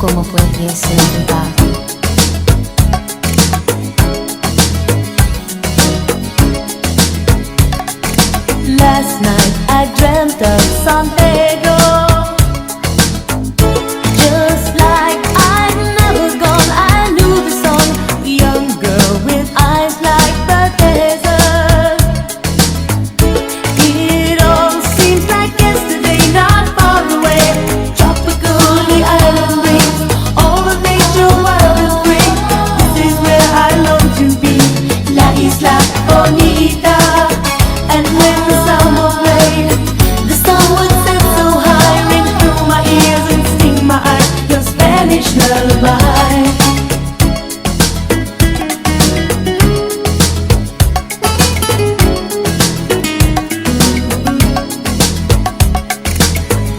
¿Cómo podría ser verdad? Last night I dreamt of San Pedro, just like I'd never gone. I knew the song, a young girl with eyes like the desert. It all seems like yesterday, not far away. Tropical, the island breeze, all of nature wild and free. This is where I long to be, La Isla Bonita. And when the summer played, the sun would set so high, ring through my ears and sting my eyes, your Spanish lullaby.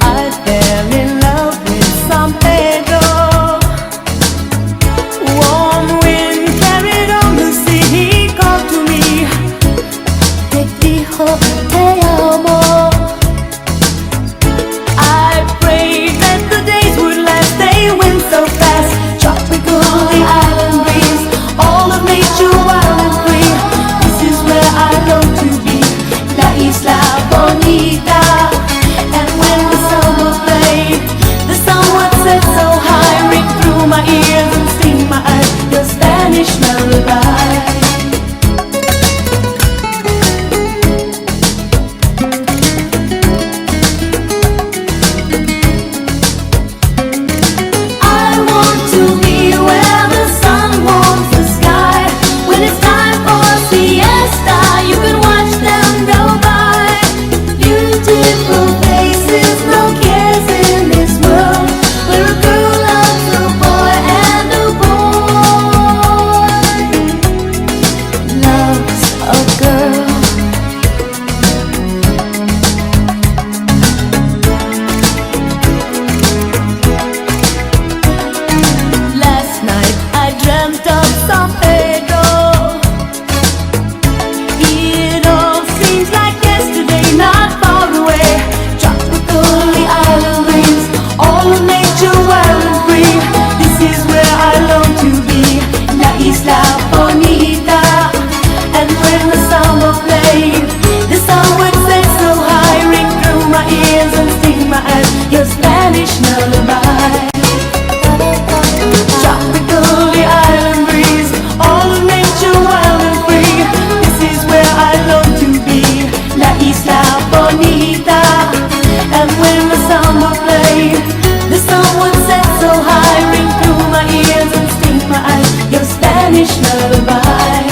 I fell in love with San Pedro. Warm wind carried on the sea, he called to me. Te dijo te amo. I prayed that the days would last, they went so fast. Tropical, the island breeze, all of nature wild and free. This is where I long to be, La Isla Bonita. And when the summer played, the sun would set so high, ring through my ears and sting my eyes, your Spanish lullaby. I want to be where the sun warms the sky. When it's time for siesta, you can watch them go by. Beautiful faces, no cares in this world, where a girl loves a boy and a boy loves a girl. Last night I dreamt of San Pedro. It all seems like yesterday, not far away. Tropical, the island breeze, all of nature wild and free. This is where I long to be, La Isla Bonita. And when the summer played, the sun would set so high, ring through my ears and sting my eyes, your Spanish lullaby. Tropical, the island breeze, all of nature wild and free. This is where I long to be, La Isla Bonita. And when the summer played, the sun would set so high, ring through my ears and sting my eyes, your Spanish lullaby.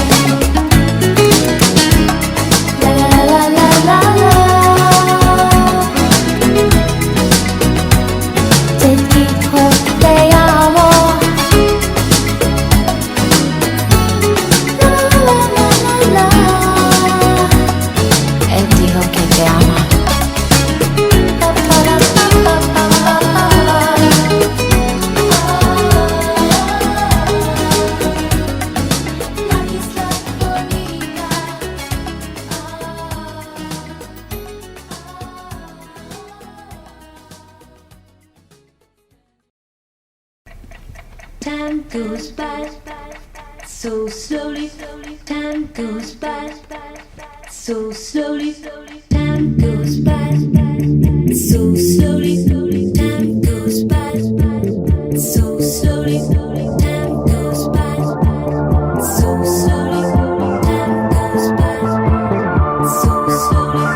La la la la la la. Te dijo te amo. La la la la la. Él dijo que te ama. Pa, pa, la, pa, pa, pa, pa, pa. La Isla Bonita. Time goes by so slowly. Time goes by so slowly. Time goes by so slowly. Time goes by so slowly. Time goes by so slowly. Time goes by so slowly.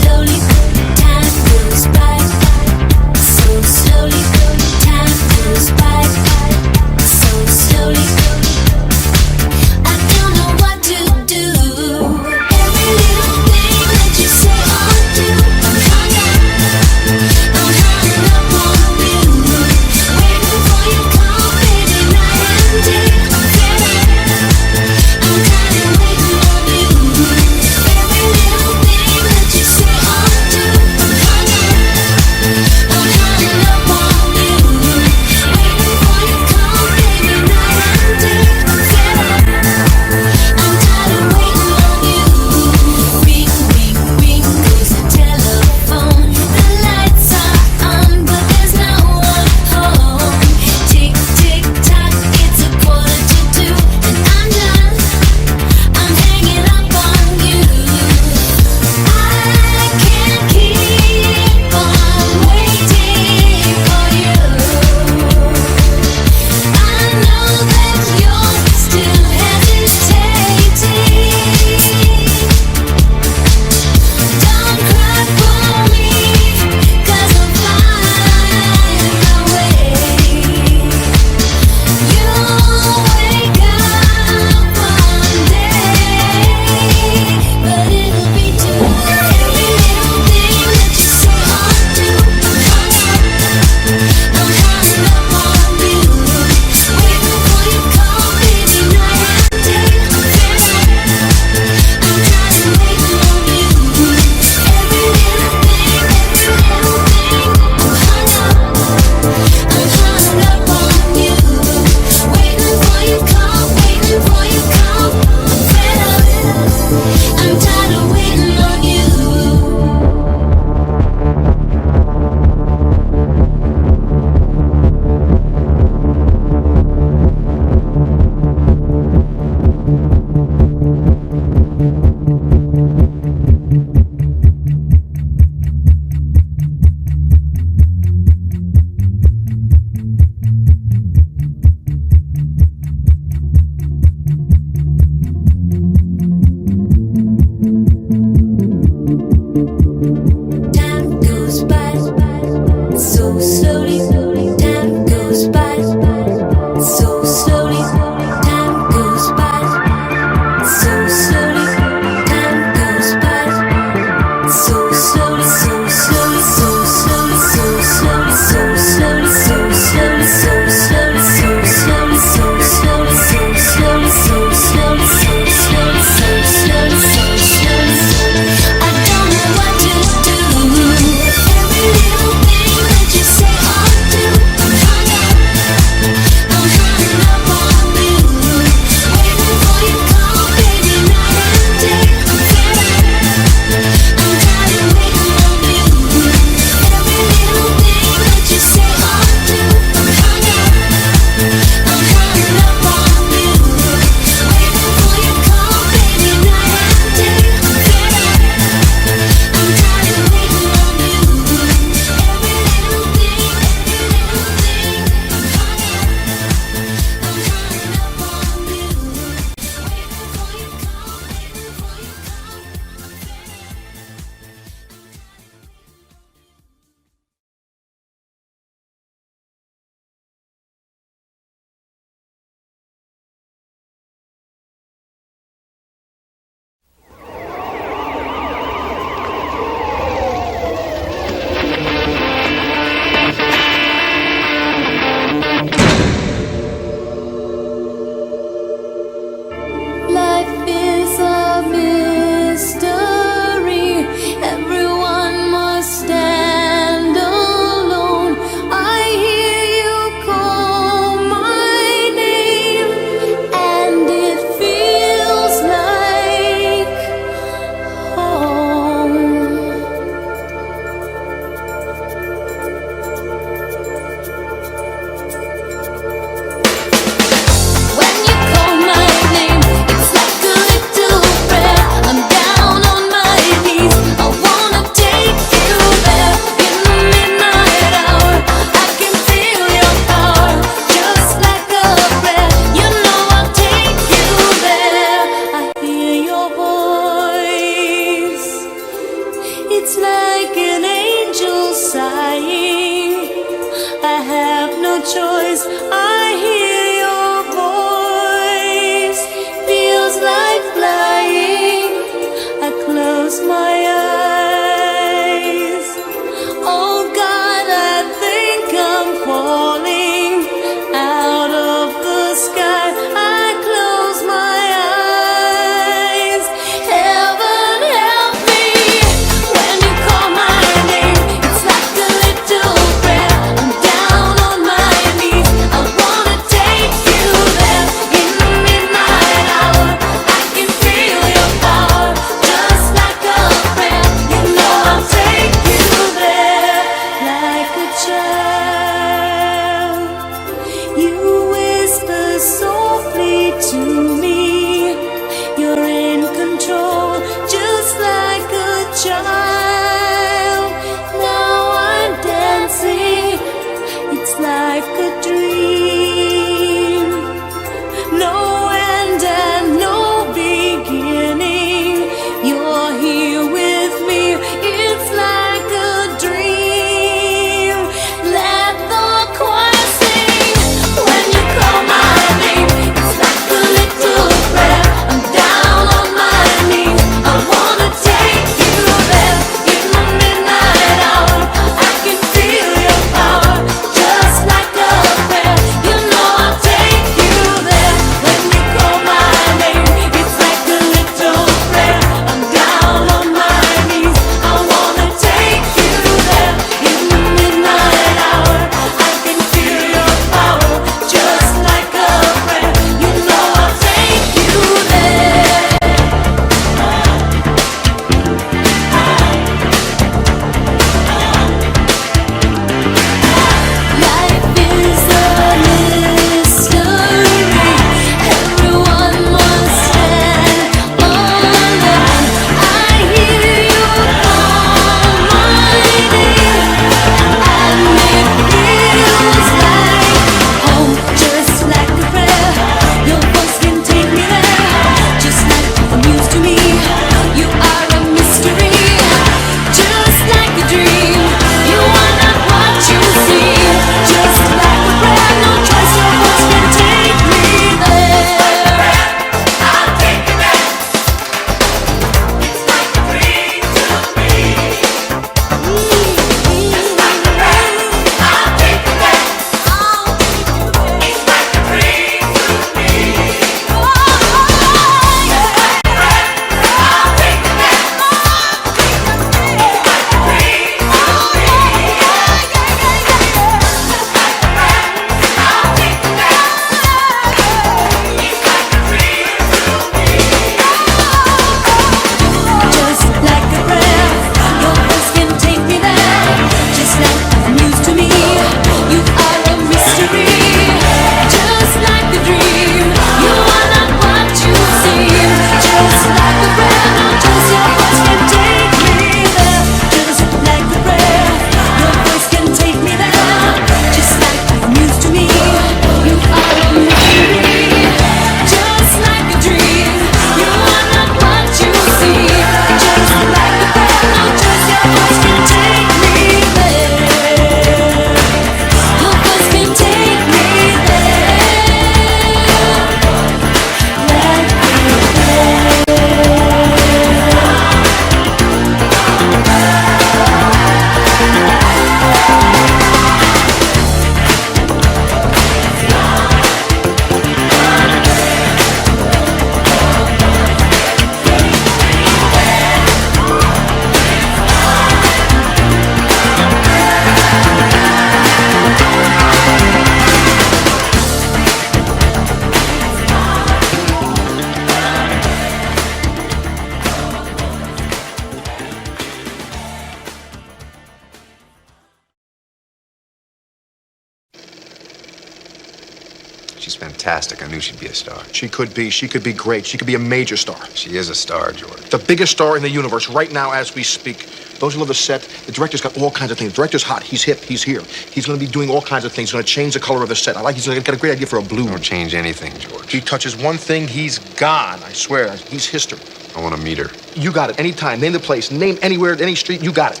fantastic. I knew she'd be a star. She could be great. She could be a major star. She is a star, George. The biggest star in the universe right now as we speak. Those who love the set, the director's got all kinds of things. The director's hot, he's hip, he's here. He's gonna be doing all kinds of things. He's gonna change the color of the set. He's got a great idea for a blue. Don't change anything, George. He touches one thing, he's gone. I swear, he's history. I want to meet her. You got it, anytime. Name the place, name anywhere, any street, you got it.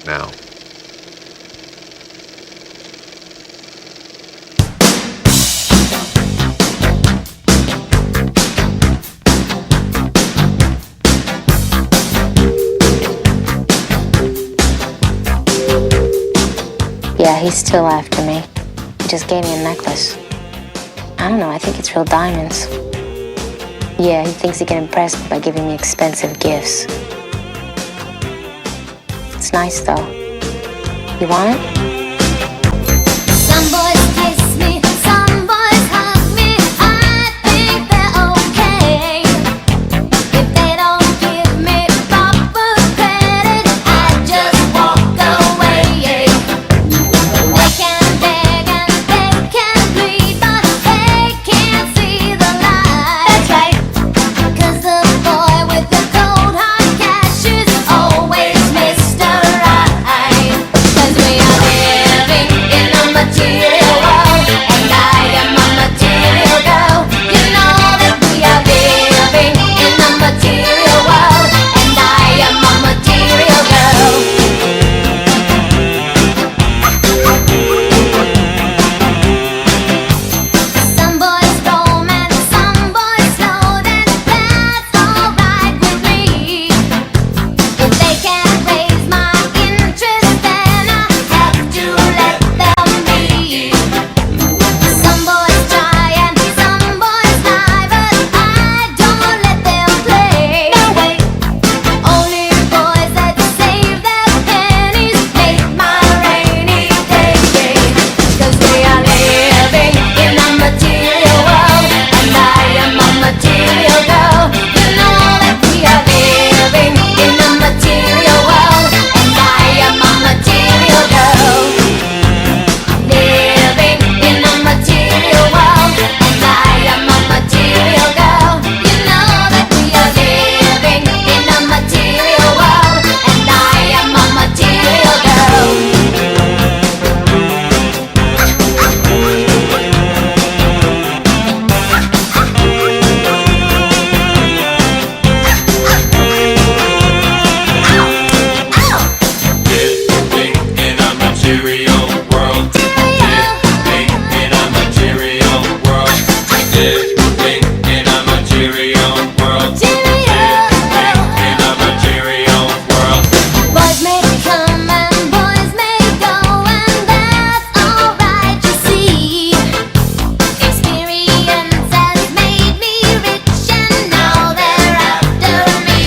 Now. Yeah, he's still after me. He just gave me a necklace. I don't know, I think it's real diamonds. Yeah, he thinks he can impress me by giving me expensive gifts. It's nice, though. You want it? Some boys kiss me, some boys hug me. I think they're okay. If they don't give me proper credit, I just walk away. They can beg and they can plead, but they can't see the light. That's right. 'Cause the boy with the cold hard cash is always Mr. Right. 'Cause we are living in a material world, and I am a material girl. You know that we are living in a material world, and I am a material girl. Some boys roam and some boys float, and that's alright with me. If they can't raise my interest, then I have to let them be. Some boys try and some boys lie, but I don't let them play. No way. Only boys that save their pennies make my rainy day. 'Cause we are living in a material world, and I am a material girl. You know that we are living in a material world, and I am a material girl. Living in a material world, and I am a material girl. You know that we are living in a material world, and I am a material girl. Living in a material world. Living in a material world. Living in a material world. Living in a material world. Boys may come and boys may go, and that's alright, you see. Experience has made me rich, and now they're after me.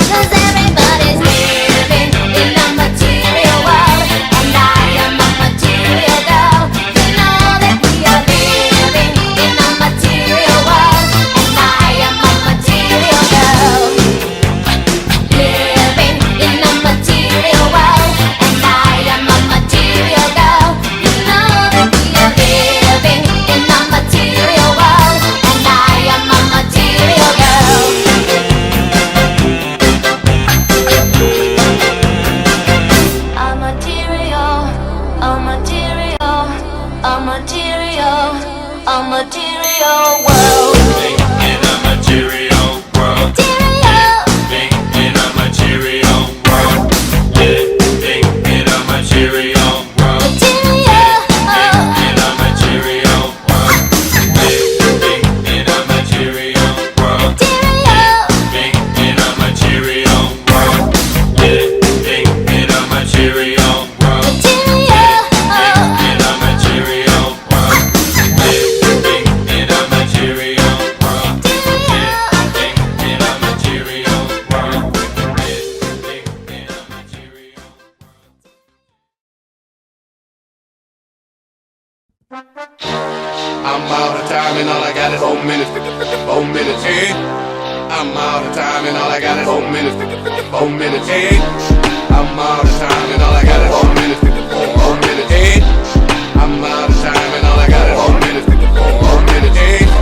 'Cause everybody's living in a material world, and I am a material girl. You know that we are living in a material world, and I am a material girl. Living in a material world, and I am a material girl. You know that we are living in a material world, and I am a material girl. A material, a material, a material, a material world. Living in a material world. Material. Living in a material world. Living in a material world. Material. In a material world. Living in a material world. Living in a material world. Living in a material world. In a material world. Living in a material world. Living in a material world. Living in a material I'm out of time and all I got is 4 minutes. 4 minutes, hey. I'm out of time and all I got is 4 minutes. 4 minutes, hey. I'm out of time and all I got is 4 minutes. 4 minutes, hey. I'm out of time and all I got is 4 minutes. 4 minutes, hey.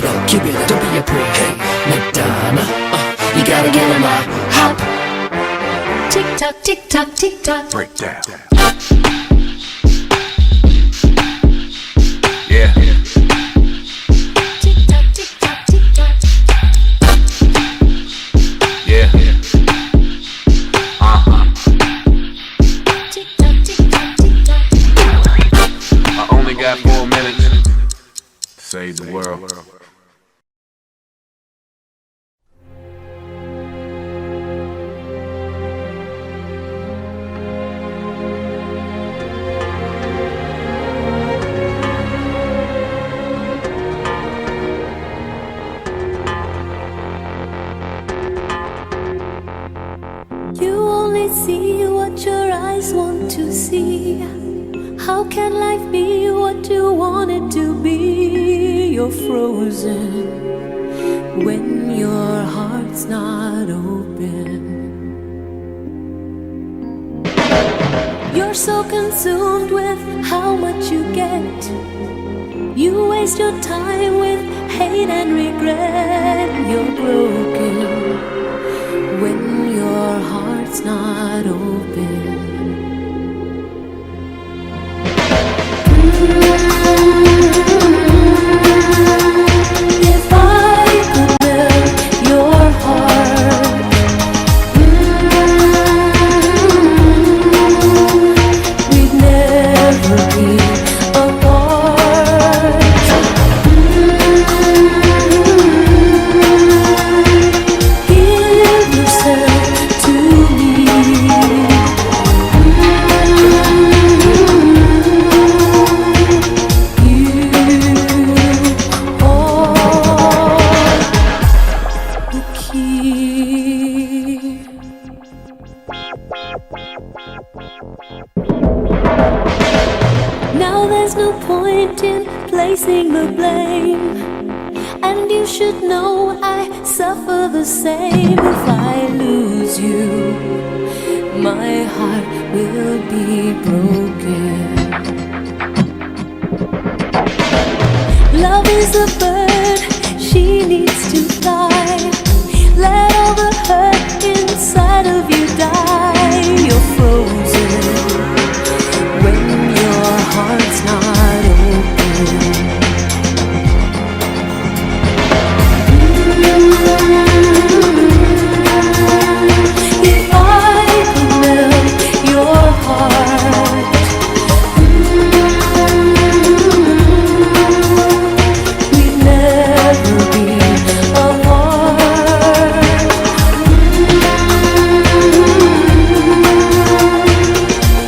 up, keep it up, don't be a prick. Hey, Madonna, you gotta get on my hop. Tick tock, tick tock, tick tock. Break down. Yeah. Tick tock, tick tock, tick tock. Yeah. Tick tock, tick tock, tick tock. I only got 4 minutes to save the world. You only see what your eyes want to see. How can life be what you want it to be? You're frozen when your heart's not open. You're so consumed with how much you get. You waste your time with hate and regret. You're broken when your heart's not open. If I could melt your heart, we'd never be apart. Give yourself to me. Now there's no point in placing the blame, and you should know I suffer the same. If I lose you, my heart will be broken. Love is a bird, she needs to fly. Let all the hurt inside of you die. You're frozen when your heart's not open. If I could melt your heart, we'd never be apart.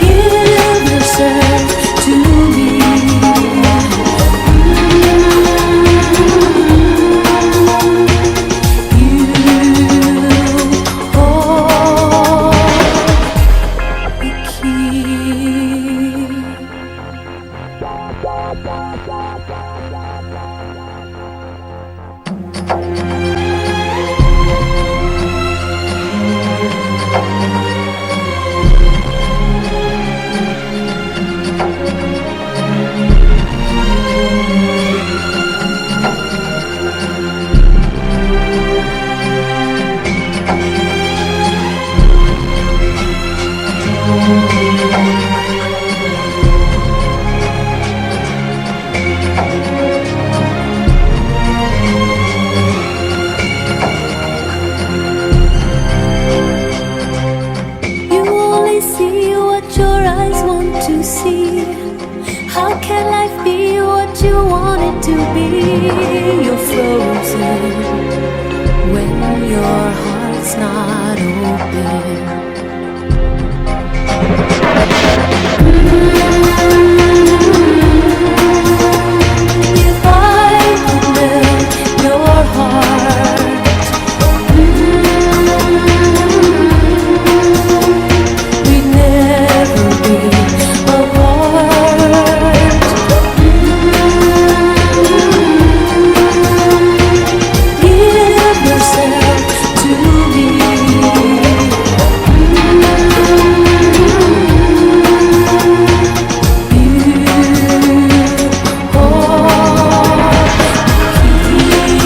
Give yourself to me. You hold the key. You only see what your eyes want to see. How can life be what you want it to be? You're frozen when your heart's not open. If I could melt your heart, we'd never be apart. Give yourself to me. You hold the key.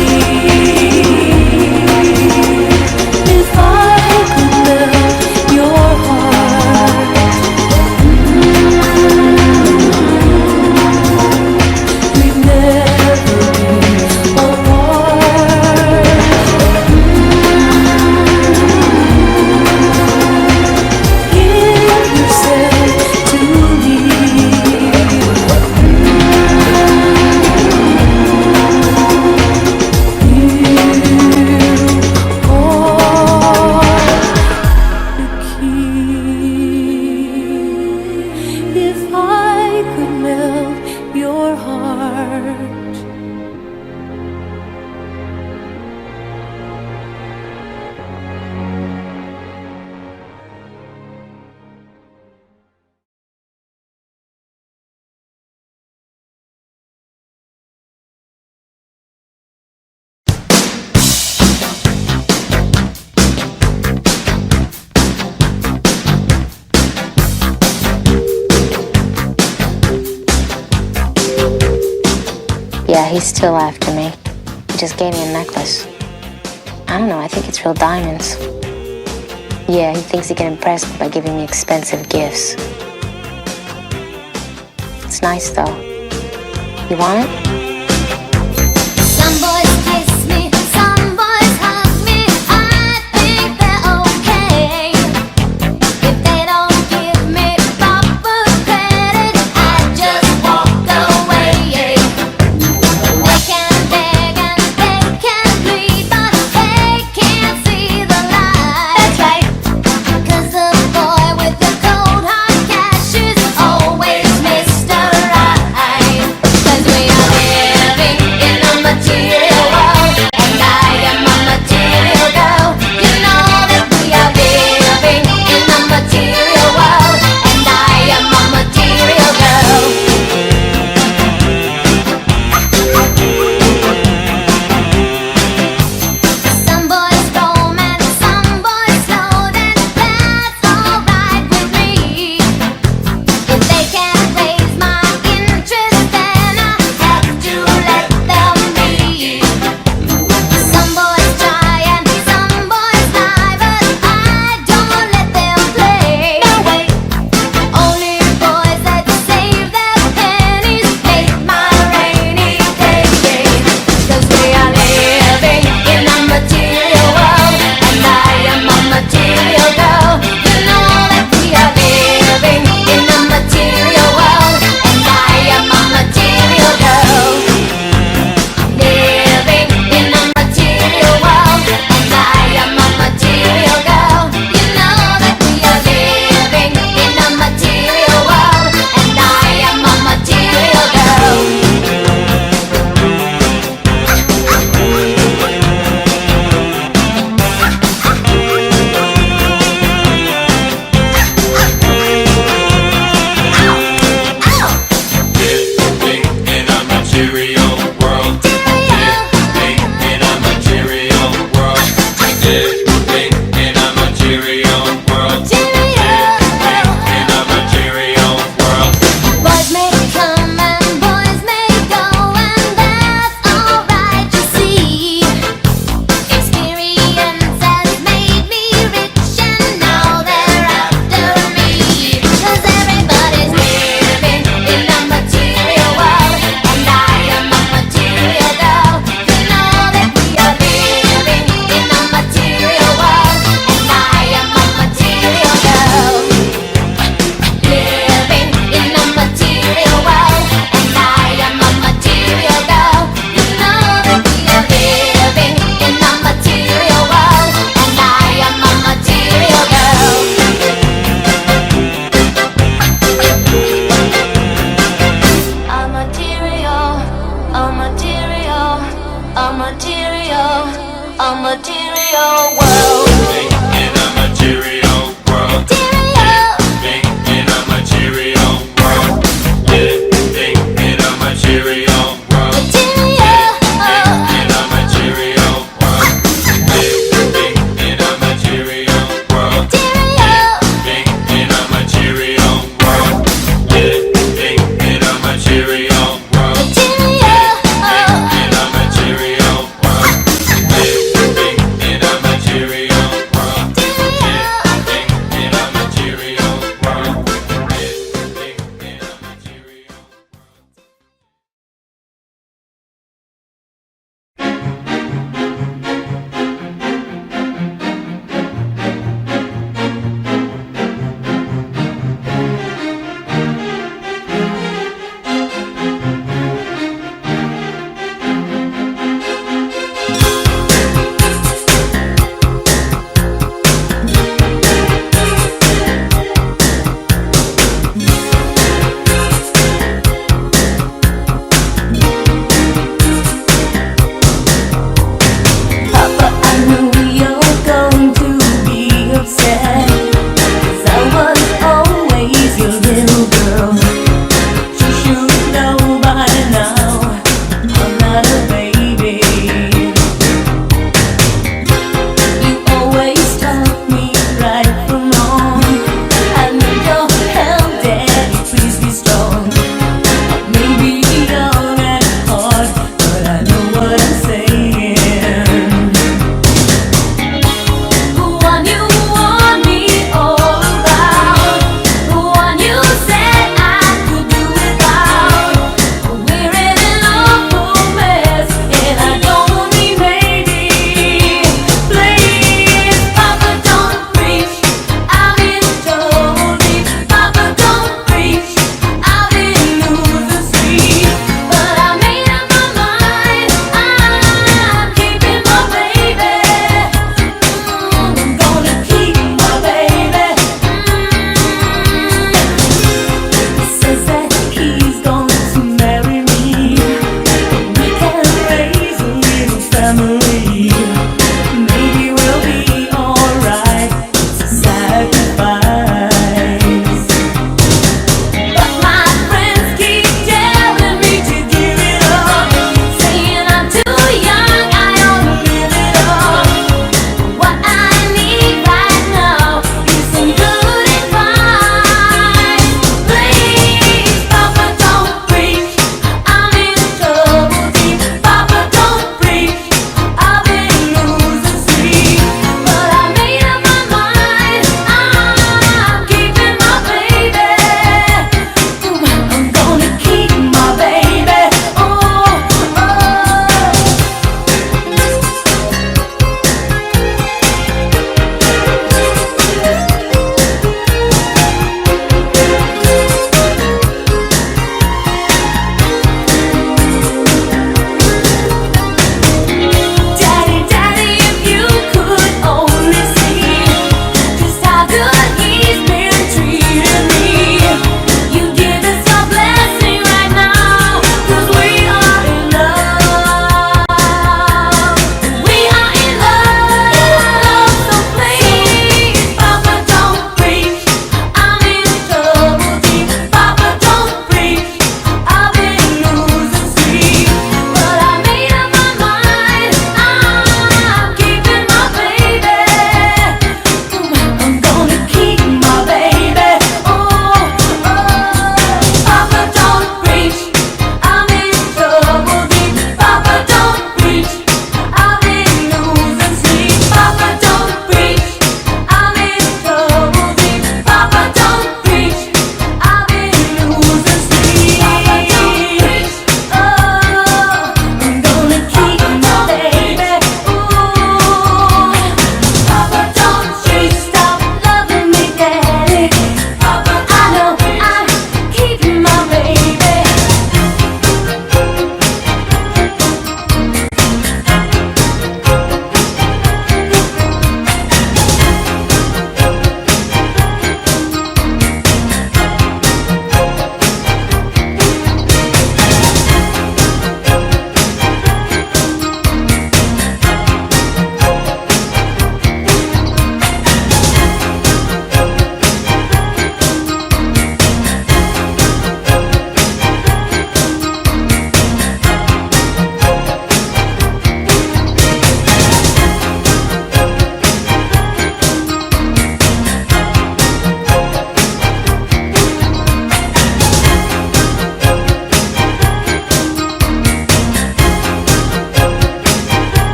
he's still after me. He just gave me a necklace. I don't know, I think it's real diamonds. Yeah, he thinks he can impress me by giving me expensive gifts. It's nice though. You want it? Some boys kiss me, some boys hug me. I think they're okay. If they don't give me proper credit, I just walk away. They can beg and they can plead, but they can't see the light. That's right. 'Cause the boy with the cold hard cash is always Mr. Right. 'Cause we are living in a material world, and I am a material girl. You know that we are living in a material world, and I am a material girl. Some boys romance, some boys slow dance. That's alright with me. If they can't raise my interest, then I have to let them be. Some boys try and some boys lie, but I don't let them play. No way. Only boys that save their pennies make my rainy day. 'Cause we are living in a material world, and I am a material girl. You know that we are living in a material world, and I am a material girl. Living in a material world, and I am a material girl. You know that we are living in a material world, and I am a material girl. Living in a material world. Living in a material world. Living in a material world. Living in a material world. Boys may come and boys may go, and that's alright, you see. Experience has made me rich, and now they're after me. 'Cause everybody's living in a material world, and I am a material girl. You know that we are living in a material world, and I am a material girl. Living in a material world, and I am a material girl. You know that we are living in a material world, and I am a material girl. A material, a material, a material, a material world. Living in a material world. Material. Living in a material world. Living in a material world. Material. In a material world. Living in a material world. Living in a material world. Living in a material world. In a material world. Living in a material world. family. Maybe we'll be alright. It's a sacrifice. But my friends keep telling me to give it up, saying I'm too young, I ought to live it up. What I need right now is some good advice. Please, Papa, don't preach. I'm in trouble deep. Papa, don't preach. I've been losing.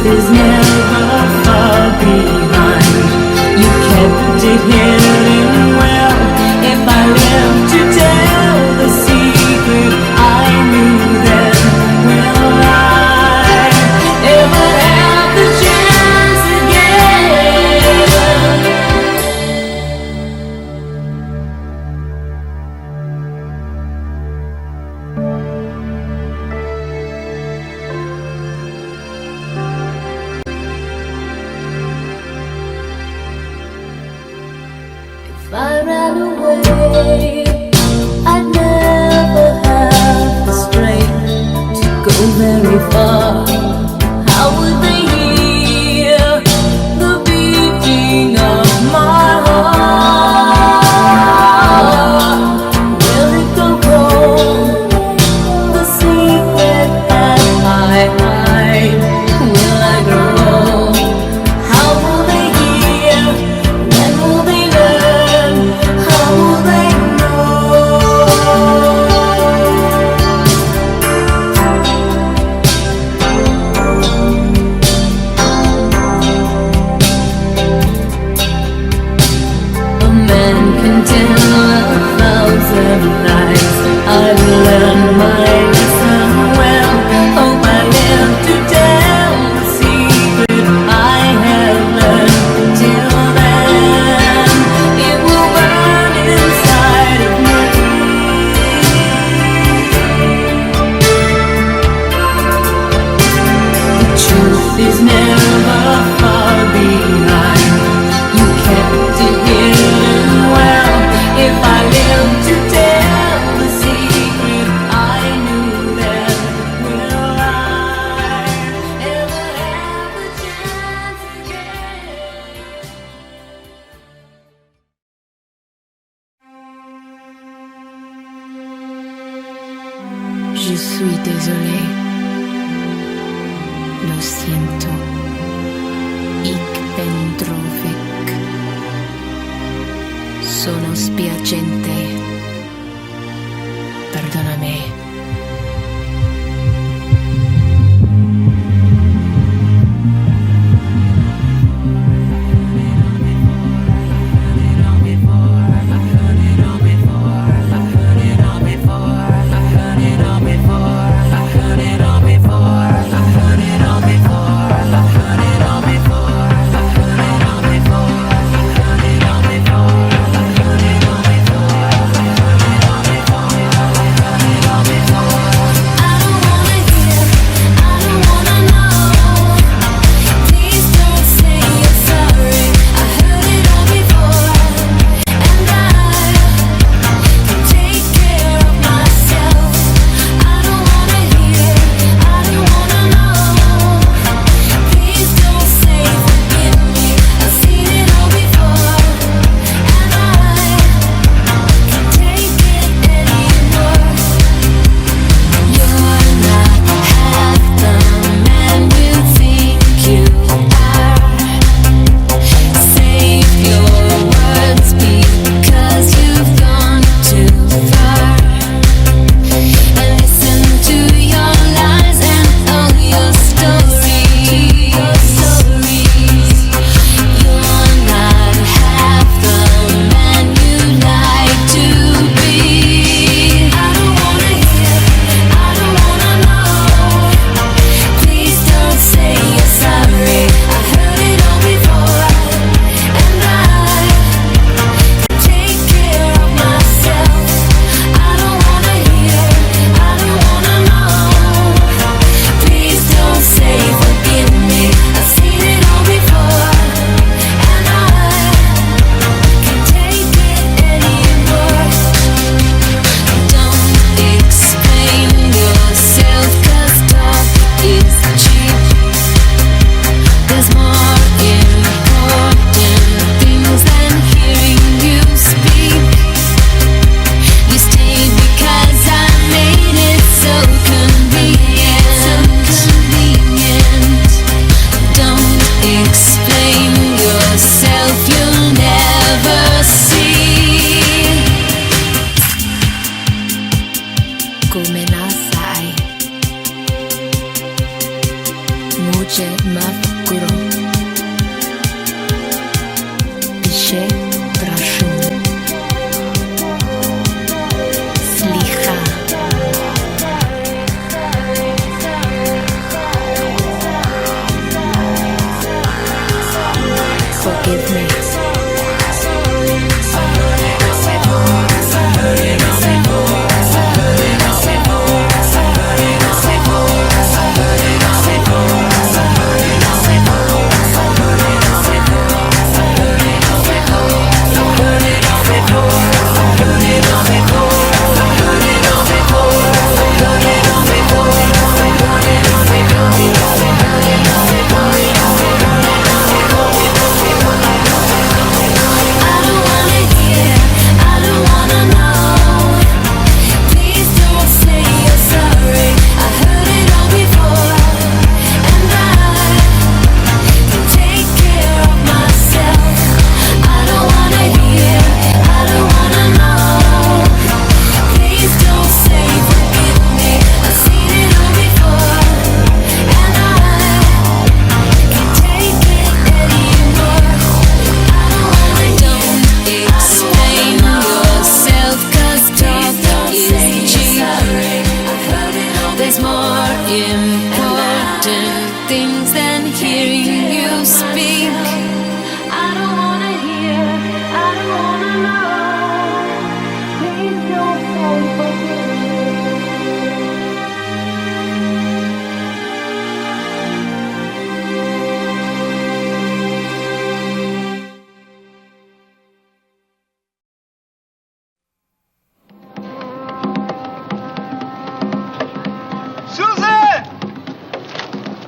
truth is never far behind. You kept it hidden well. If I live to tell the secret I knew then, will I ever have the chance again? If I ran away, I'd never have the strength to go very far. How would they hear the beating of my heart? Will it go cold, the secret that I hide? Will I grow old? How will they hear? When will they learn? How will they A man can tell 1,000 lies. I've learned my lesson well. Hope I live to tell the secret I have learned. Till then, it will burn inside of me. The truth is never far behind. You kept it hidden well. If I live to tell the secret I knew then, will I ever have the chance again? Je suis désolé. Lo siento. Ich bin traurig. Sono spiacente. Perdonami. I've Muce mafkuro Piše prašun Slicha Forgive me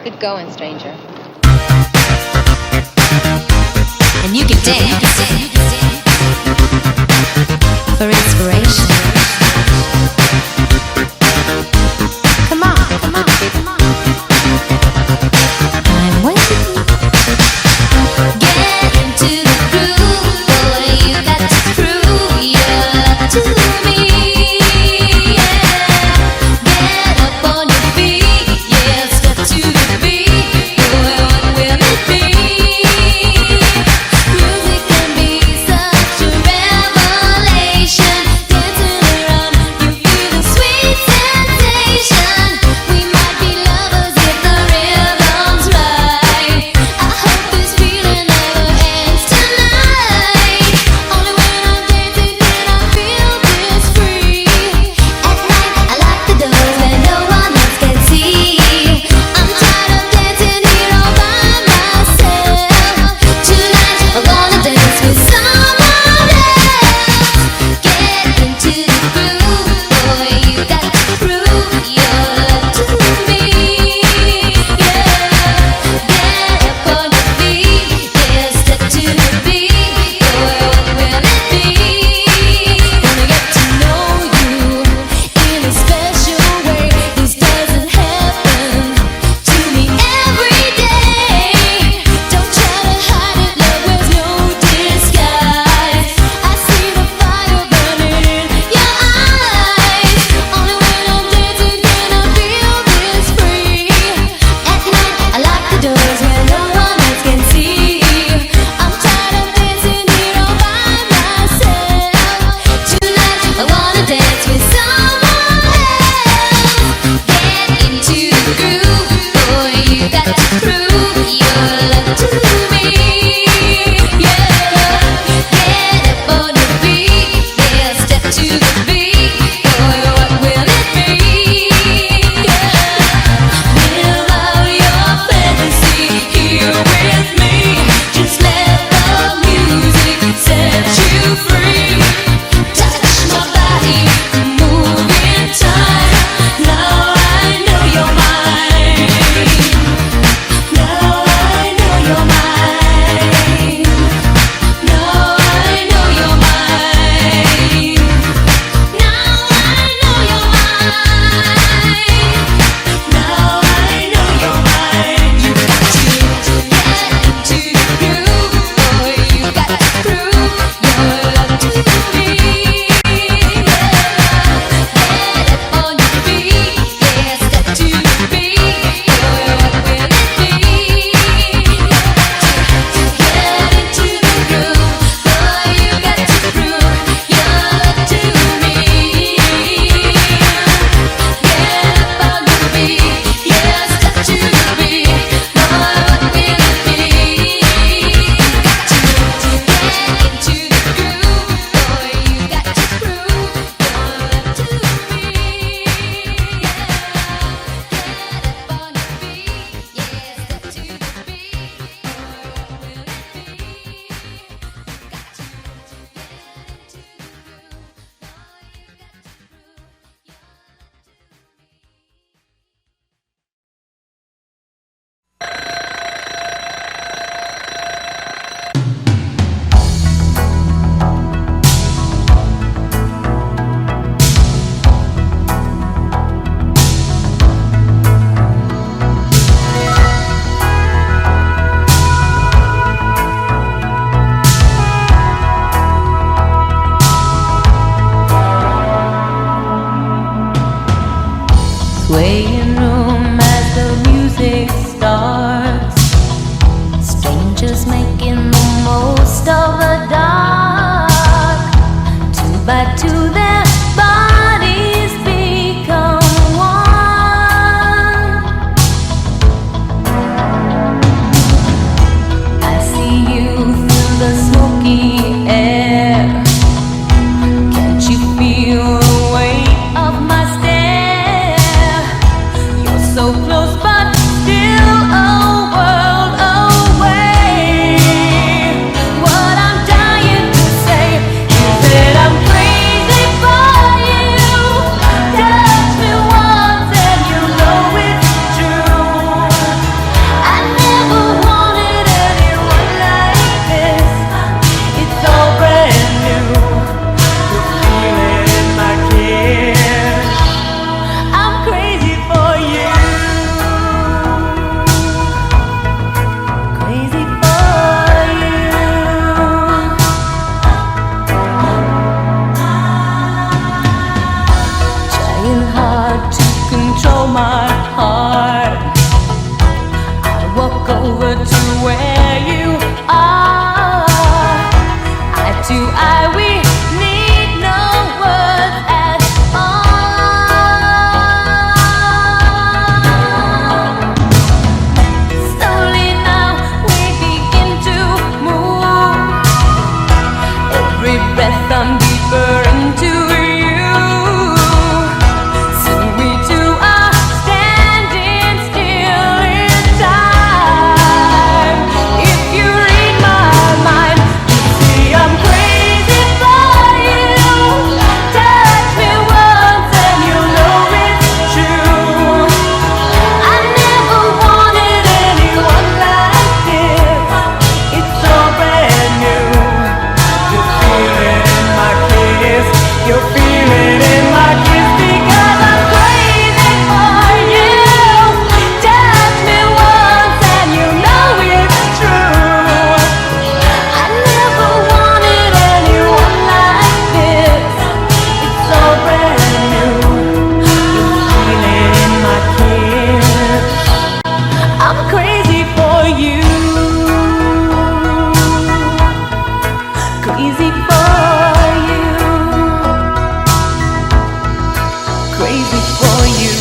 Good going, stranger. And you can dance for inspiration. Come on, come on, come on. I'm waiting. Get into the groove, boy. You got to prove your love to me. Yeah. Get up on your feet, yeah. Step to the beat, boy. What will it be? Music can be such ghost of the dark. Two by two their bodies become one. I see you through the smoky air. Can't you feel the weight of my stare? You're so close but still a world away. What I'm dying to say is that I'm crazy for you. Touch me once and you know it's true. I never wanted anyone like this. It's all brand new. The feeling in my kiss. I'm crazy for you. Crazy for you. Trying hard to control my heart. I walk over to where you are. Eye to eye, we need no words at all. Slowly now we begin to move. Every breath I'm deeper into you. Soon we two are standing still in time. If you read my mind, you see I'm crazy for you. Touch me once and you know it's true. I never wanted anyone like this. It's all brand new. You feel it in my kiss. You feel it in my kiss because I'm crazy for you. Touch me once and you know it's true. I never wanted anyone like this. It's all brand new. You feel it in my kiss. I'm crazy for you. Crazy for you. Crazy for you.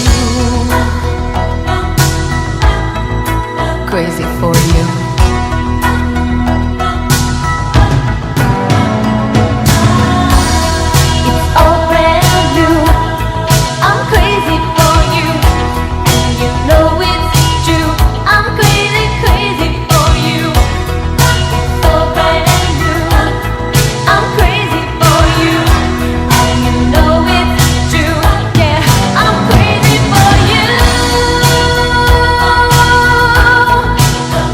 Crazy for you. It's all brand new. I'm crazy for you. And you know it's true. I'm crazy, crazy for you. It's all brand new. I'm crazy for you. And you know it's true. Yeah, I'm crazy for you.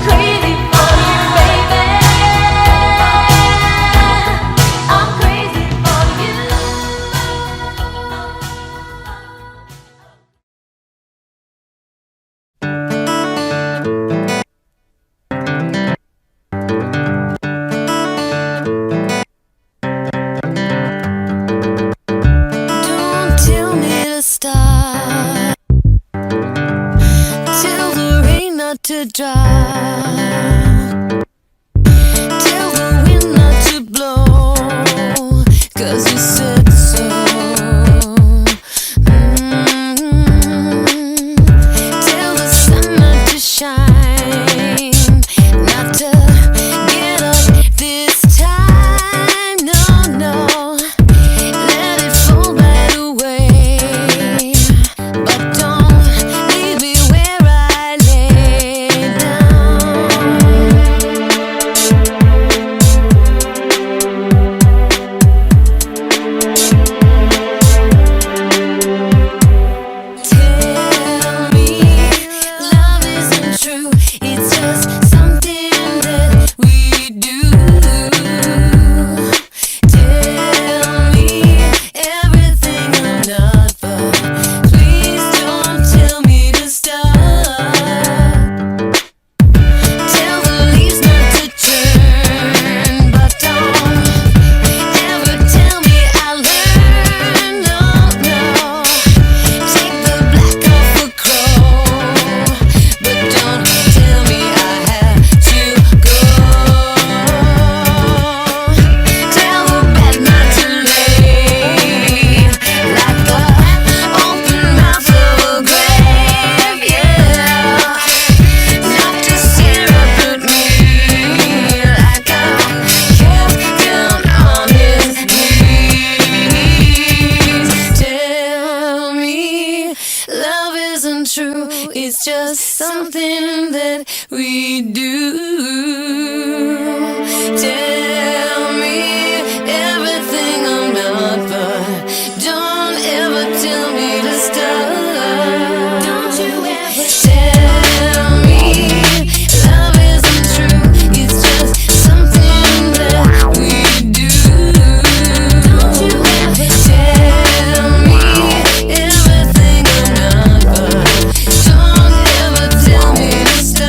Crazy for you, baby. I'm crazy for you. Don't tell me to stop. Tell the rain not to drop. Tell the wind not to blow. 'Cause you said so. Tell the sun not to shine. Not to get up this time. No, no. Let it fall right away. But don't leave me where I lay down. that we do. Tell me everything I'm not, but don't ever tell me to stop. Don't you ever tell me love isn't true. It's just something that we do. Don't you ever tell me everything I'm not, but don't ever tell me to stop.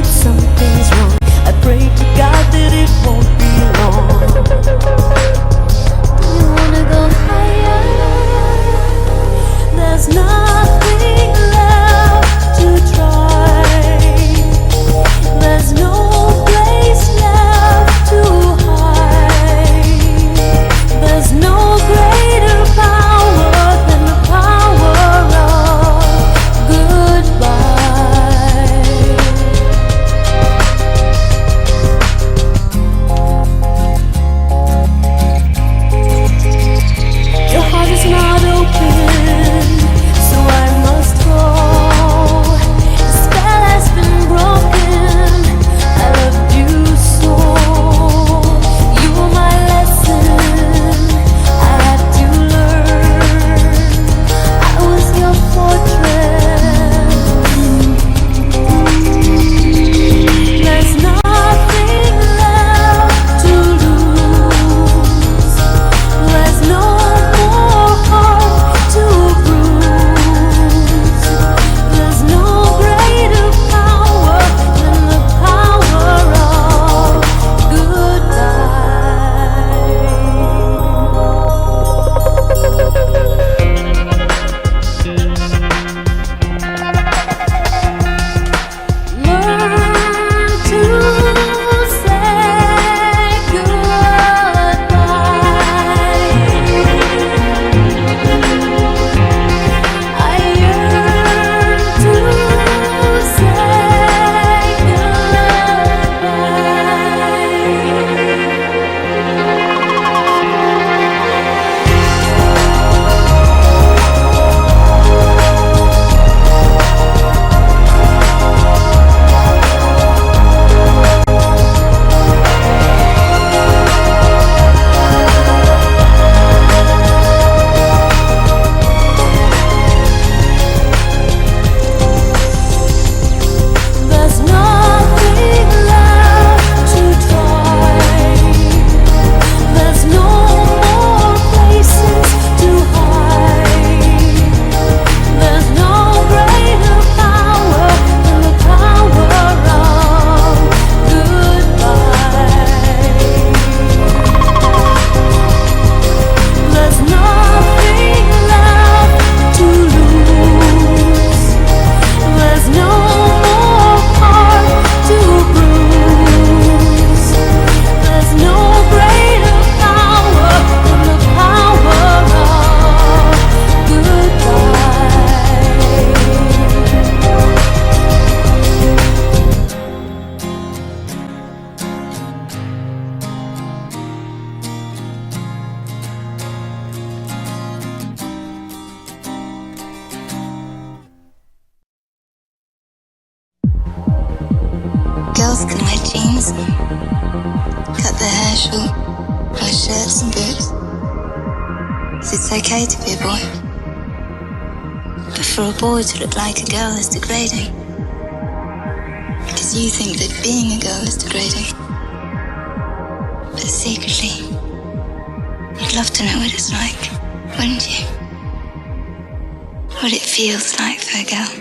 something's wrong. I pray to God that it won't be long. You wanna go higher? There's nothing left to try. There's no place left to hide. There's no greater power than the power of goodbye. Your heart is not open, so I must go. The spell has been broken. I loved you so. You were my lesson I had to learn. I was your fortress. There's nothing left to lose. There's no more heart to bruise. There's no greater power than the power of goodbye. Learn to say goodbye. I yearn to say there's nothing left to try. There's no more places to hide. There's no greater power than the power of goodbye. There's nothing left to lose. There's no more heart to bruise. There's no greater power than the power of goodbye. Girls can wear jeans, cut their hair short, wear shirts and boots. 'Cause it's okay to be a boy. But for a boy to look like a girl is degrading. Because you think that being a girl is degrading. But secretly, you'd love to know what it's like, wouldn't you? What it feels like for a girl.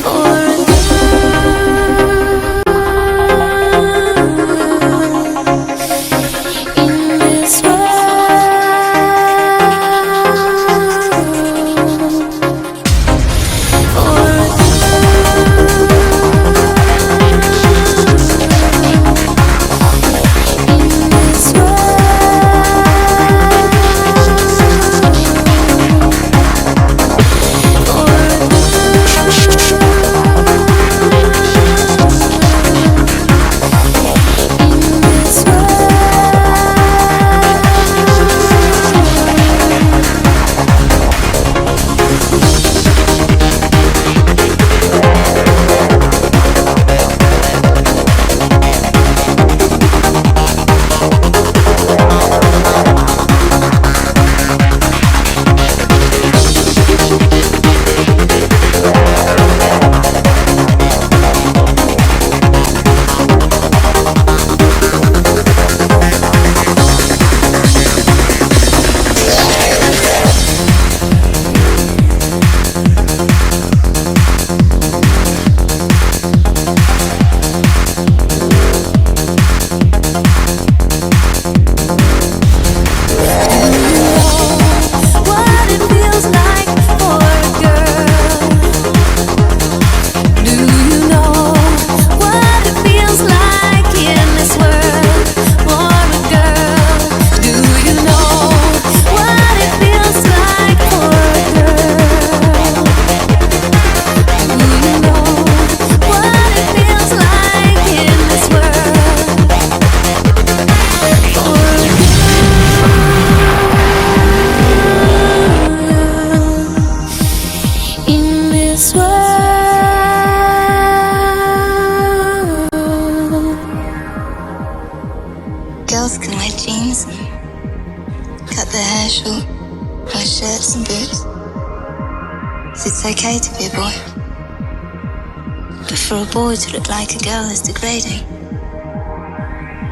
For a girl girls can wear jeans and cut their hair short, wear shirts and boots. So it's okay to be a boy. But for a boy to look like a girl is degrading.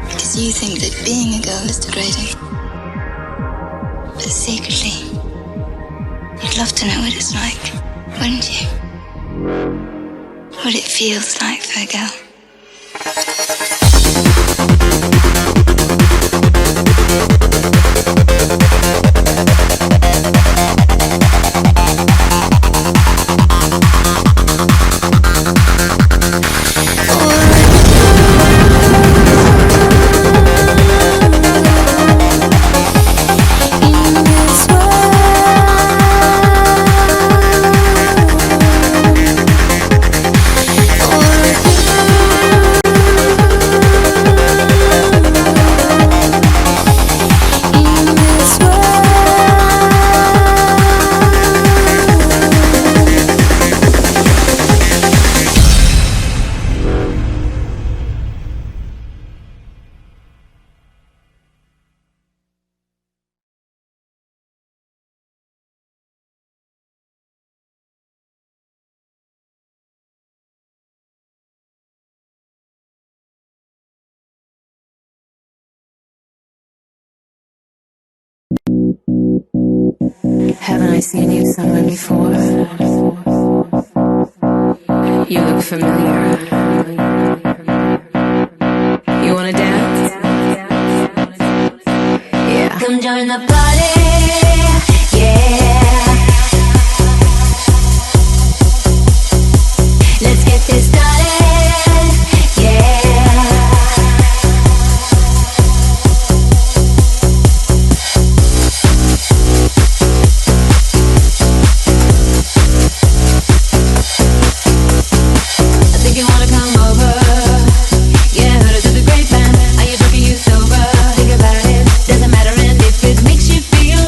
Because you think that being a girl is degrading. But secretly, you'd love to know what it's like, wouldn't you? What it feels like for a girl. Haven't I seen you somewhere before? You look familiar. You wanna dance? Yeah. Come join the party, yeah. Let's get this started, yeah. I think you wanna come over. Yeah, heard it through the grapevine. Are you drunk or you sober? Think about it, doesn't matter, and if it makes you feel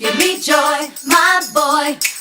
Give me joy, my boy.